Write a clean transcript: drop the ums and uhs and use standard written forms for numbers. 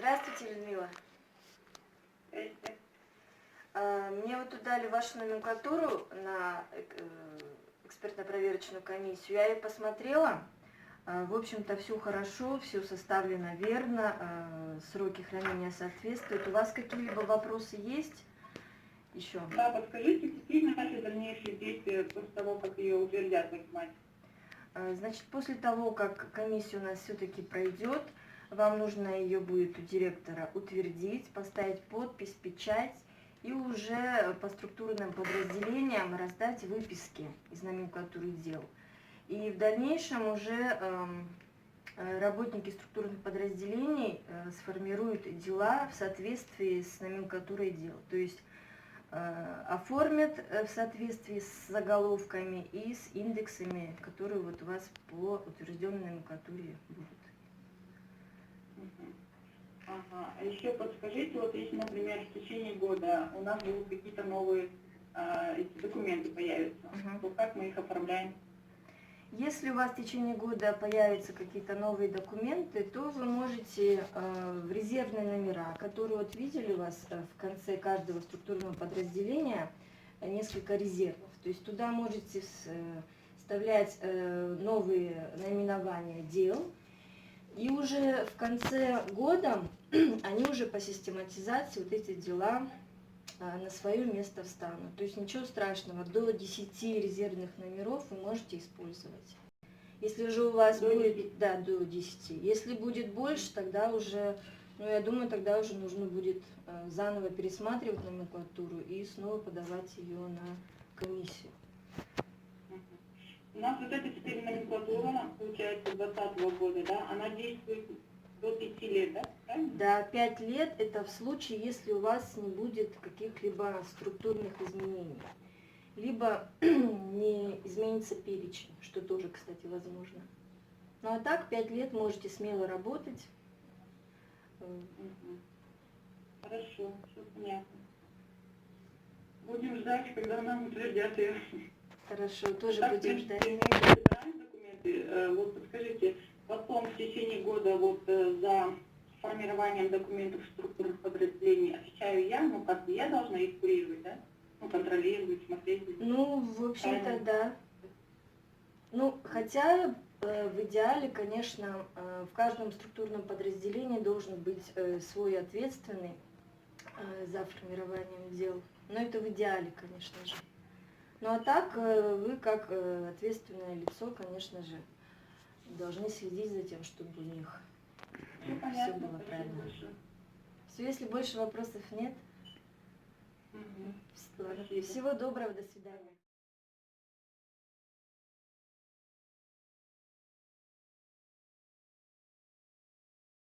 Здравствуйте, Людмила. Мне вот тут дали вашу номенклатуру на экспертно-проверочную комиссию. Я ее посмотрела. В общем-то, все хорошо, все составлено верно, сроки хранения соответствуют. У вас какие-либо вопросы есть еще? Да, подскажите, какие наши дальнейшие действия после того, как ее утвердят в математике? Значит, после того, как комиссия у нас все-таки пройдет, вам нужно ее будет у директора утвердить, поставить подпись, печать и уже по структурным подразделениям раздать выписки из номенклатуры дел. И в дальнейшем уже работники структурных подразделений сформируют дела в соответствии с номенклатурой дел. То есть оформят в соответствии с заголовками и с индексами, которые вот у вас по утвержденной номенклатуре будут. Ага. А еще подскажите, вот если, например, в течение года у нас будут какие-то новые эти документы появятся, то как мы их оформляем? Если у вас в течение года появятся какие-то новые документы, то вы можете в резервные номера, которые вот видели у вас в конце каждого структурного подразделения, несколько резервов. То есть туда можете вставлять новые наименования дел, и уже в конце года они уже по систематизации вот эти дела на свое место встанут. То есть ничего страшного, до 10 резервных номеров вы можете использовать. Если же у вас будет, да, до 10. Если будет больше, тогда уже, ну я думаю, тогда уже нужно будет заново пересматривать номенклатуру и снова подавать ее на комиссию. У нас вот эта теперь номенклатура, получается, 2020 года, да, она действует до 5 лет, да? Правильно? Да, 5 лет это в случае, если у вас не будет каких-либо структурных изменений. Либо не изменится перечень, что тоже, кстати, возможно. Ну а так, 5 лет можете смело работать. Хорошо, все понятно. Будем ждать, когда нам утвердят ее. Хорошо, тоже Так, будем ждать. Документы. Вот подскажите, потом в течение года вот за формированием документов структурных подразделений отвечаю я, ну как бы я должна их курировать, да? Ну, контролировать, смотреть. Ну, в общем-то, да. Ну, хотя в идеале, конечно, в каждом структурном подразделении должен быть свой ответственный за формированием дел. Но это в идеале, конечно же. Ну а так, вы как ответственное лицо, конечно же, должны следить за тем, чтобы у них все было правильно. Все, если больше вопросов нет, всего доброго, до свидания.